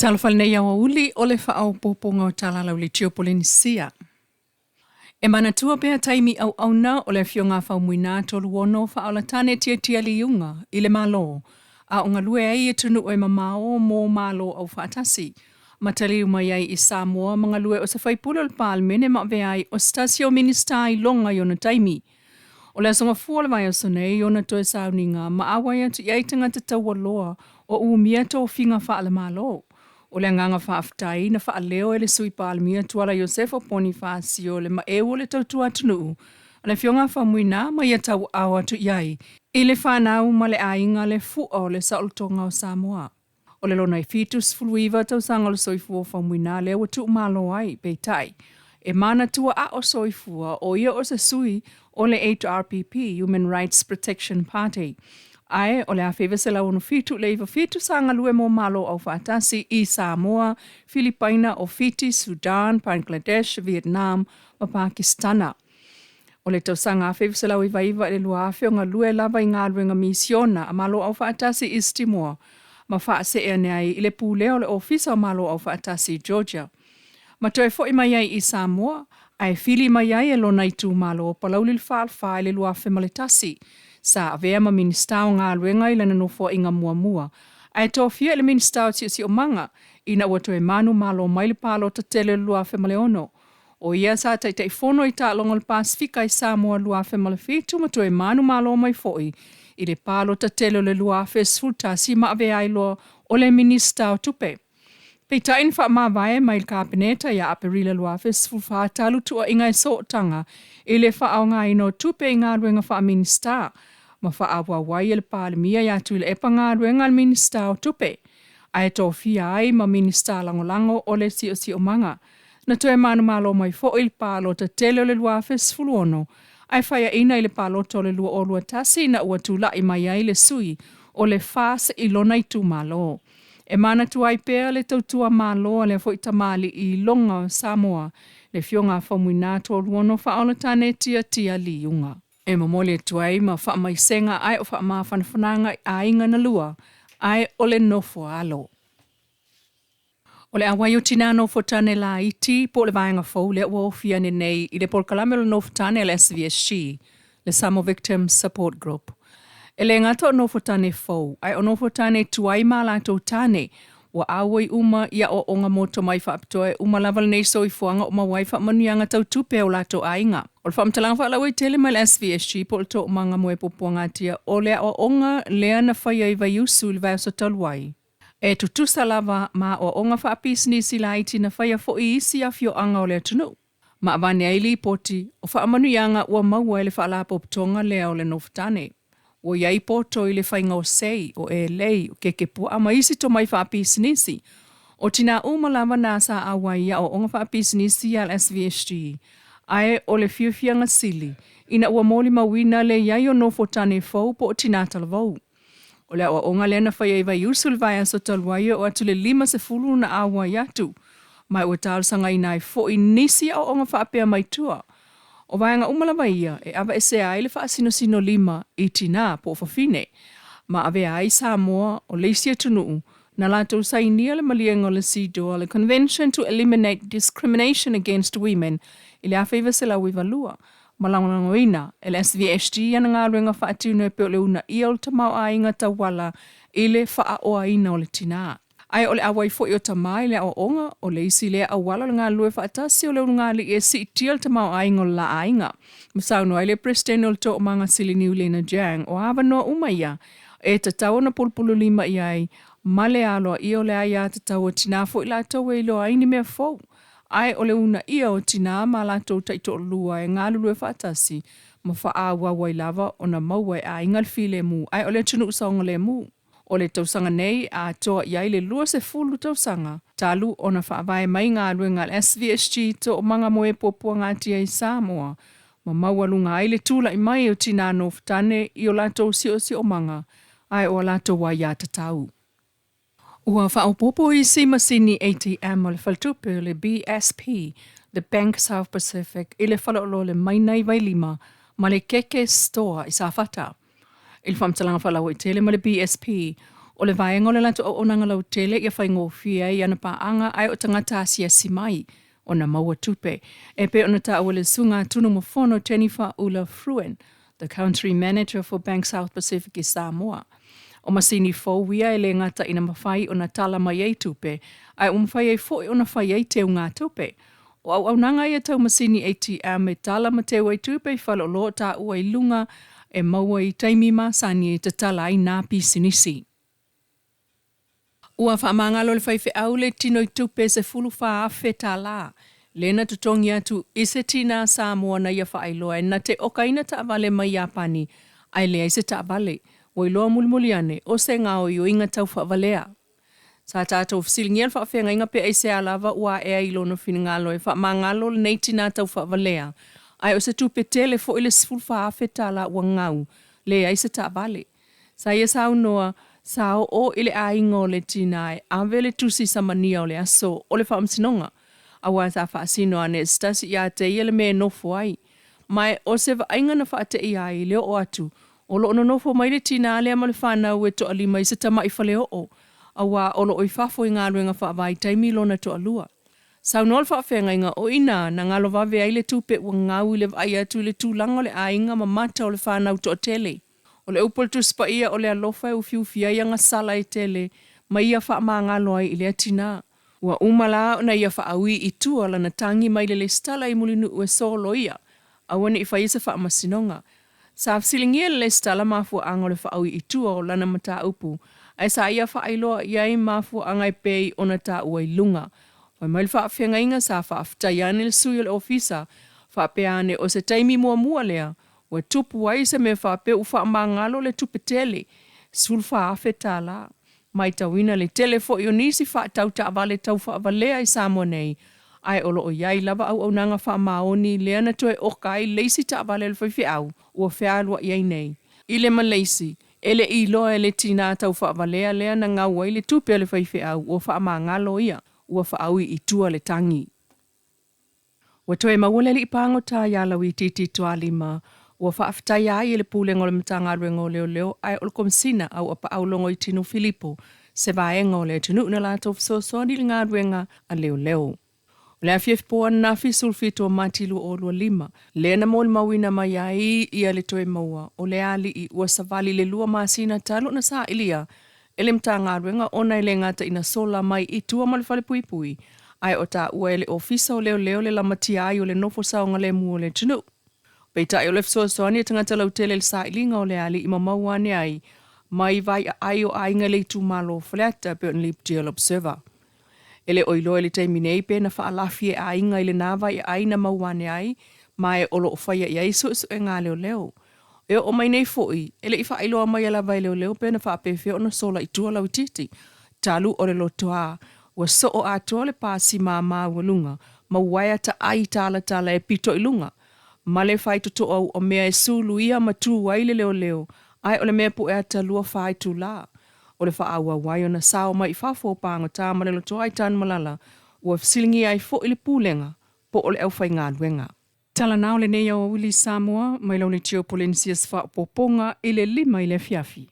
Talafal nei au uli o le whaau poponga o TALA le tio Polynesia. E manatua pēr taimi au na o le fionga whau muina tolu ono whaau la tane tia liunga i le malo. A o ngalue ai e tunu o e mamao mō malo au whaatasi. Matali umai ai i Samoa mangalue o sa whaipulo le pālmene ma veai o stasio minista i longa i ona taimi. O le asonga fua le vai o sonei i ona toe sauninga ma awai atu i aitanga te taua loa o umia tō whinga wha le malo. O le nganga whaaftai na wha leo e le sui pālmia tuala Josefo Bonifacio le ma ewo le tautua atunu. O le fionga whamuina ma ia tau au atu iai. I le whanau ma le ainga le fua o le saoltonga o Samoa. O le lona i fitus fuluiva tau sanga le soifua whamuina le watu malo ai peitai. E mana tua a o soifua o ia o se sui o le HRPP, Human Rights Protection Party. Ai o le awhiwa se lau no fitu le iwa fitu sanga lue mo malo au whaatasi i Samoa, Filipaina, o Fiti, Sudan, Bangladesh, Vietnam, o Pakistana. O le tau sanga awhiwa se lau iwa le lua awhio ngā lue lava i ngā ruenga misiona a malo au whaatasi i Timor. Ma whaase ea nei i le pūleo le ofisa o malo au whaatasi Georgia. Ma toe fo i mai ai i Samoa, ai fili mai ai e lona i tū malo o palauli le whaalwha le lua whemaletasi. Sa avea ma ministau ngā luenga i lana nofo i ngā mua. Ai tō fia le ministau si o manga, ina ua toe manu malo mai le palo ta tele lua whemaleono. O ia sa tai fono i tā longa le Pasifika i Samoa lua whemalefitu ma toe manu malo mai foi. I le palo ta tele le lua whesfuta si ma avea i loa o le ministau tupe. Peitain wha mawai mai le kāpeneta ia aperila lua whesfuta talu tua inga i sōtanga i le wha au ngā ino tupe i ngā ruenga wha ministau. Ma wha awa wai le pālemia ia tu le epa ngā ruenga le minister o tupe. Ai tō fia ai ma minister langolango o le si o manga. Na toe manu malo mai fo il pālo ta tele le lua whesfulu ono. Ai whaia ina i le pālo to le lua o lua tasi na ua tu lai mai ai le sui o le whāsa i lona i tu malo. E mana tu ai pēr le tautua malo le fo i tamali i longa o Samoa. Le fionga whamuina tō luono whaola tane tia liunga. E mamole tuai ma wha mai senga ai o wha maa whanawhananga a inga na lua, ai o le nofo alo. O le awai o tina nofo tane la iti, po le vaenga FOU le ua ofia nei i le polkalame o nofo tane le SVSG, le Samoan Victim Support Group. E le ngata o nofo tane FOU, ai o nofo tane tuai ma lato tane, wa awai uma ia o onga moto mai whaapitoe uma laval nei so i fuanga o mawai whaamanuianga tau tupe o lato ainga. O le whaamtalanga whaalawai tele mai le SVSG po le tō manga moe popoanga tia o lea o onga lea na whaia i vaiusu le vai o taluai. E tutusa lava ma o onga whaapisi si la iti na whaia fo i isi a fio anga o lea tunu. Ma avane aili poti o whaamanuianga ua maua le whaala popotonga lea o le nofutane. O iai poto i le whainga o sei, o e lei, o kekepua, ama isi to mai whaapisinisi. O tina umalawa nasa awai o onga whaapisinisi al SVSG. Ai o le fiufianga sili, ina ua moli mawina le iai o nofo tane FOU po o tina talavau. O le o onga lena whaia i vai usul vai aso taluai o atu le 5 na awai atu. Mai ua tālusanga i nai fo i nisi o onga whaapea mai tua. O vaianga umalawa ia, e awa ese ai le whaasino 5 i tina po whawhine. Ma ave ai Samoa o leisia tunuu, na lato sainia le malienga le sidoa le Convention to Eliminate Discrimination Against Women i le awhiwa se lau i valua. Ma langoina, e le SVSG ana ngā ruenga whaatunu e peo le una i o le tamau a inga tawala i le wha oa ina o le tina. Ai o le awai fo i o tamai le o onga o le isi le awala le ngā lue whaatasi o le ngā li e si tia le tamau a inga o la ainga. Masauno ai le presidente o le tō manga sili niu Lena Jang o awa noa umaia e tatau na pulpulu 5 i ai ma le aloa i o le aia tatau o tina fo i la tau e ilo aini mea FOU. Ai o le una ia o tina ma la tau taito lua e ngā lue whaatasi ma wha awa wai lava o na maua e a inga le fi le mu. Ai o le tunu saonga le mu. O le tausanga nei a toa iai le lua se fulu tausanga. Talu o na whaavai mai ngā ruenga SVSG to o manga moe popua ngātia i Samoa. Ma maualunga ai le tūla i mai o tina nofutane i o lato si o manga. Ai o lato wa ia tatau. Ua whaopopo i si masini ATM o le faltupe o le BSP, the Bank South Pacific, i le whalaolo le mainai vai 5, ma le keke store i sa whata. Il whamtalanga whalau i tele ma le BSP, O le vaenga o le lato o onanga lau tele ia whaingofia i ana paanga ai o tangata asia simai o na maua tupe. E pe ona ta awele sunga tunu mofono Jennifer Ula Fruen, the country manager for Bank South Pacific i Samoa. O masini FOU ia ele ngata ina mawhai o na TALA mai ei tupe, ai umwhai ei fo o na whai ei teo ngā tupe. O au nanga ia tau masini ATM e TALA ma teo ei tupe i whalolo ta ua i lunga e maua i taimima sani e te TALA i nā pisinisi. Ua whaamangalo le whaife au le tino i tupe se fulu whaafe TALA. Lena tutongi atu ise tina Samoa na ia whaailoa e na te okaina ta avale mai Japani ai lea ise ta avale. Wai loa mulimuliane o se ngao i o inga tau whaavalea. Sa tātou fisilingia le whaafenga inga pe eise alava ua ea ilo no finingalo e whaamangalo le nei tina tau whaavalea. Ai o se tupe tele fo ile sifulu whaafe TALA ua ngau lea ise ta avale. Sa ia sa unoa sao o ile aingo le tina e avele tusi samania o le aso o le whaamsinonga. Awa sa whaasino ane stasi ia te ile me nofo ai. Mai o se vainga na whaate ia i leo o atu. O lo ono nofo mai le tina alea ma le whanau e to alima i se tama i whale o. Awa o lo oi whafo i ngā ruenga whaavai taimi lona to alua. Sau nol whaafenga inga o ina na ngalo vave ai le tupe ua ngau i le vai atu le tūlanga le ainga ma mata o le whanau to o tele. O le upol tu spa ia o le alofa e ufiufia ia ngasala i tele ma ia wha ngalo ai i le atina. Ua umala na ia whaawi i tua la na tangi mai le stala i mulinu ue solo ia. Awane i whaisa wha masinonga. Sa afsilingia le stala mafua anga le whaawi i tua o lana mata upu. Ai sa ia whaailoa iai mafua anga i pei o na ta ua i lunga. Wai mai le whaafenga inga sa whaafutaiane le sui o le ofisa. Whaapeane o se taimi mua lea. Ua tupu wai se me whaape u whaamangalo le tupetele. Sul whaafe TALA. Mai tawina le telefo i onisi wha tau ta avale tau wha avalea i Samoa nei. Ai olo o iai lava au nanga wha maoni lea na toe okai leisi ta avale le whaife au. Ua whialua iai nei. Ile ma leisi. Ele i loa le tina tau wha avalea lea na ngau ai le tupe le whaife au. Ua wha amangalo ia. Ua wha aui i tua le tangi. Ua toe mawale li ipango ta ialau i titi tua lima. Ua whaafitai ai le pūlengo le matanga ruengo leo ai o le komisina au apa au longo i tinu Filipo se vaenga o le tinu na lato fsosoni le ngā ruenga a leo. Le afief poa na fi sulfito matilu o lua lima. Le na mo le mawina mai ai ia le toe maua o le ali i ua savali le lua masina talo na sa ilia. Ele matanga ruenga ona ile ngata ina sola mai i tua ma le fale pui. Ai o ta ua ele ofisa o leo le lamatia ai o le nofo saonga le mua le tinu. Peita o le fsosoani e tangata lau tele le sa ilinga o le ali i mamauane ai. Mai vai ai o ainga le tu malo flata pe on lip deal observer. Ele oilo ele teiminei pe na whaalafi e ainga ile nava i aina mauane ai. Mai o lo whaia i aiso e ngā leo. E o mai nei foi, ele i whaailoa mai ala vai leo pe na whaapefe o na sola i tua lau titi. Talu o le lotoa. Ua so o atua le pasi maa walunga. Ma waia ta ai tala e pito ilunga. Male fai toto au o mea e sulu ia matu waile leo. Ai o le mea pu ea ta lua fai tu la. O le faa awa wai o na sao mai fafo pango ta male lo toa i tan malala. Ua fisilingi ai fo ili pūlenga po o le au fai ngā duenga. Tala nao le nei au wili Samoa, mai lau le tio Polynesia sfa poponga ile lima ile fiafi.